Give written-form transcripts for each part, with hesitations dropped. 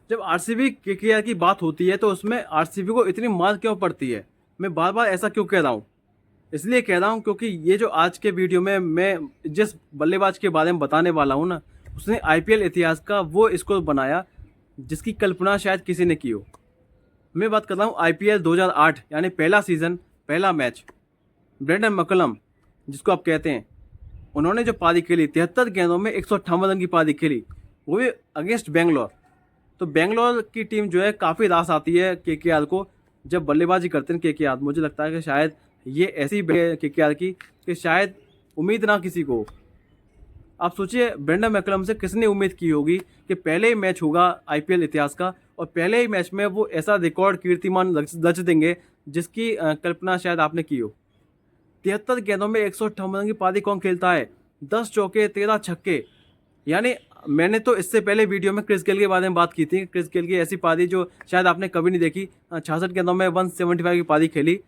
जब RCB KKR की बात होती है तो उसमें आरसीबी को इतनी मार क्यों पड़ती है? मैं बार बार ऐसा क्यों कह रहा हूँ? इसलिए कह रहा हूँ क्योंकि ये जो आज के वीडियो में मैं जिस बल्लेबाज के बारे में बताने वाला हूँ ना, उसने आईपीएल इतिहास का वो स्कोर बनाया जिसकी कल्पना शायद किसी ने की हो। मैं बात कर रहा हूँ आईपीएल 2008 यानी पहला सीजन, पहला मैच। ब्रेंडन मैकुलम जिसको आप कहते हैं, उन्होंने जो पारी खेली 73 गेंदों में 158 रन की पारी खेली, वो भी अगेंस्ट बेंगलोर। तो बेंगलोर की टीम जो है काफ़ी रास आती है केकेआर को जब बल्लेबाजी करते हैं केकेआर। मुझे लगता है कि शायद ये ऐसी केकेआर की कि शायद उम्मीद ना किसी को हो। आप सोचिए ब्रेंडन मैकुलम से किसने उम्मीद की होगी कि पहले ही मैच होगा आईपीएल इतिहास का और पहले ही मैच में वो ऐसा रिकॉर्ड कीर्तिमान रच देंगे जिसकी कल्पना शायद आपने की हो। 73 गेंदों में 158 रन की पारी कौन खेलता है? 10 चौके 13 छक्के। यानी मैंने तो इससे पहले वीडियो में क्रिस गेल के बारे में बात की थी। क्रिस गेल की ऐसी पारी जो शायद आपने कभी नहीं देखी, 66 गेंदों में 175 की पारी खेली।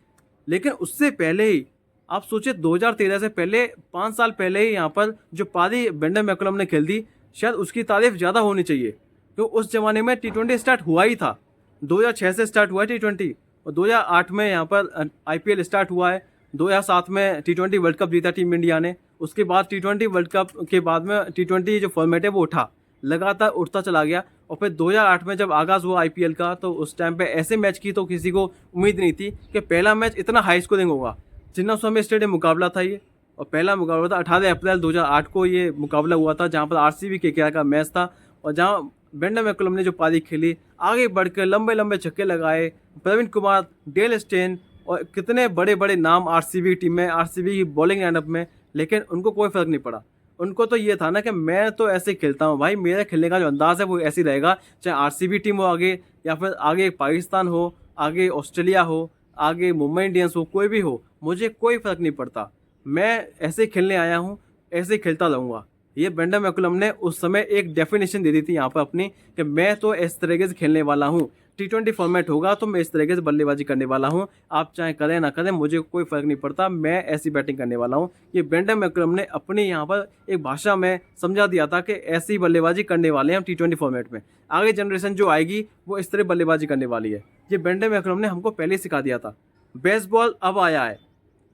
लेकिन उससे पहले ही आप सोचिए 2013 से पहले 5 साल पहले ही यहाँ पर जो पारी ब्रेंडन मैकुलम ने खेल दी, शायद उसकी तारीफ ज़्यादा होनी चाहिए। तो उस जमाने में टी20 स्टार्ट हुआ ही था। 2006 से स्टार्ट हुआ है टी20 और 2008 में यहाँ पर आईपीएल स्टार्ट हुआ है। 2007 में टी20 वर्ल्ड कप जीता टीम इंडिया ने। उसके बाद टी20 वर्ल्ड कप के बाद में टी20 जो फॉर्मेट है वो उठा, लगातार उठता चला गया। और फिर 2008 में जब आगाज़ हुआ आईपीएल का तो उस टाइम पे ऐसे मैच की तो किसी को उम्मीद नहीं थी कि पहला मैच इतना हाई स्कोरिंग होगा। चिन्नास्वामी स्टेडियम मुकाबला था ये और पहला मुकाबला था 18 अप्रैल 2008 को ये मुकाबला हुआ था, जहाँ पर आरसीबी केकेआर का मैच था। और जहाँ ब्रेंडन मैकुलम ने जो पारी खेली, आगे बढ़कर लंबे लंबे छक्के लगाए, प्रवीण कुमार, डेल स्टेन और कितने बड़े बड़े नाम आरसीबी टीम में, आरसीबी की बॉलिंग लाइनअप में, लेकिन उनको कोई फ़र्क नहीं पड़ा। उनको तो ये था ना कि मैं तो ऐसे खेलता हूँ भाई, मेरे खेलने का जो अंदाज़ है वो ऐसे ही रहेगा, चाहे आरसीबी टीम हो आगे या फिर आगे पाकिस्तान हो, आगे ऑस्ट्रेलिया हो, आगे मुंबई इंडियंस हो, कोई भी हो, मुझे कोई फ़र्क नहीं पड़ता। मैं ऐसे ही खेलने आया हूँ, ऐसे ही खेलता रहूँगा। ये ब्रेंडन मैकुलम ने उस समय एक डेफिनेशन दे दी थी यहाँ पर अपनी कि मैं तो इस तरीके से खेलने वाला हूँ। टी20 फॉर्मेट होगा तो मैं इस तरीके से बल्लेबाजी करने वाला हूँ, आप चाहे करें ना करें मुझे कोई फ़र्क नहीं पड़ता, मैं ऐसी बैटिंग करने वाला हूँ। ये ब्रेंडन मैकुलम ने अपनी यहाँ पर एक भाषा में समझा दिया था कि ऐसी बल्लेबाजी करने वाले हैं हम टी20 फॉर्मेट में। आगे जनरेशन जो आएगी वो इस तरह बल्लेबाजी करने वाली है। ये ब्रेंडन मैकुलम ने हमको पहले ही सिखा दिया था। बेसबॉल अब आया है,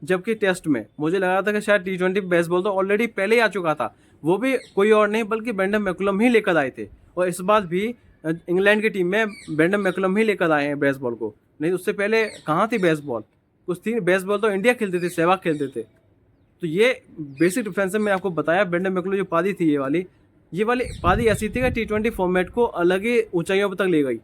जबकि टेस्ट में मुझे लगा था कि शायद टी20 बेसबॉल तो ऑलरेडी पहले ही आ चुका था। वो भी कोई और नहीं बल्कि ब्रेंडन मैकुलम ही लेकर आए थे। और इस बार भी इंग्लैंड की टीम में ब्रेंडन मैकुलम ही लेकर आए हैं बेसबॉल को, नहीं उससे पहले कहाँ थी बेसबॉल? कुछ थी बेसबॉल तो इंडिया खेलते थे, सहवाग खेलते थे। तो ये बेसिक डिफरेंस है, मैं आपको बताया। ब्रेंडन मैकुलम जो पारी थी ये वाली पारी ऐसी थी कि टी20 फॉर्मेट को अलग ही ऊंचाइयों पर तक ले गई।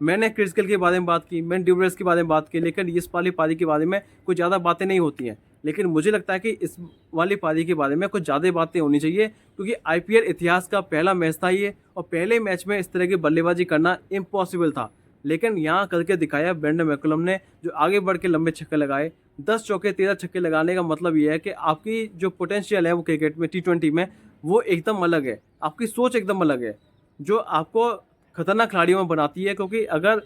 मैंने क्रिस गेल के बारे में बात की, मैंने डिविलियर्स के बारे में बात की, लेकिन इस वाली पारी के बारे में कुछ ज़्यादा बातें नहीं होती हैं। लेकिन मुझे लगता है कि इस वाली पारी के बारे में कुछ ज़्यादा बातें होनी चाहिए, क्योंकि आईपीएल इतिहास का पहला मैच था ये और पहले मैच में इस तरह की बल्लेबाजी करना इम्पॉसिबल था। लेकिन यहाँ करके दिखाया ब्रेंडन मैकुलम ने, जो आगे बढ़ के लंबे छक्के लगाए। 10 चौके 13 छक्के लगाने का मतलब ये है कि आपकी जो पोटेंशियल है वो क्रिकेट में टी20 में वो एकदम अलग है, आपकी सोच एकदम अलग है, जो आपको खतरनाक खिलाड़ियों में बनाती है। क्योंकि अगर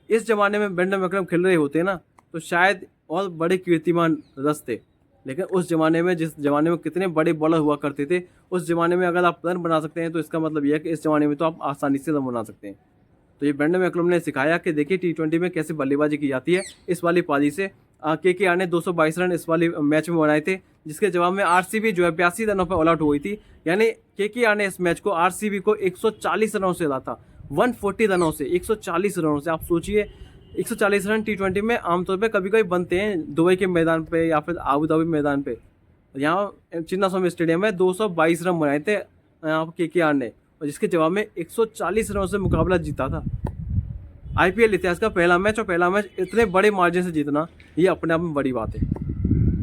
इस ज़माने में ब्रेंडन मैकुलम खेल रहे होते ना तो शायद और बड़े कीर्तिमान रचते। लेकिन उस ज़माने में, जिस ज़माने में कितने बड़े बॉलर हुआ करते थे, उस ज़माने में अगर आप रन बना सकते हैं तो इसका मतलब यह है कि इस ज़माने में तो आप आसानी से रन बना सकते हैं। तो ये ब्रेंडन मैकुलम ने सिखाया कि देखिए टी20 में कैसे बल्लेबाजी की जाती है। इस वाली पारी से केकेआर ने 222 रन इस वाली मैच में बनाए थे, जिसके जवाब में आरसीबी जो है 82 रनों पर ऑल आउट हुई थी। यानी केकेआर ने इस मैच को आरसीबी को 140 रनों से हराया था, 140 रनों से, 140 रनों से। आप सोचिए 140 रन टी20 में आमतौर पे कभी कभी बनते हैं दुबई के मैदान पे या फिर आबू धाबी मैदान पे। यहाँ चिन्नास्वामी स्टेडियम में 222 रन बनाए थे यहाँ केकेआर ने, और जिसके जवाब में 140 रनों से मुकाबला जीता था। आईपीएल इतिहास का पहला मैच, और पहला मैच इतने बड़े मार्जिन से जीतना ये अपने आप में बड़ी बात है।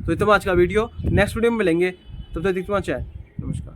तो इतना आज का वीडियो, नेक्स्ट वीडियो में मिलेंगे, तब तक देखते हैं। नमस्कार।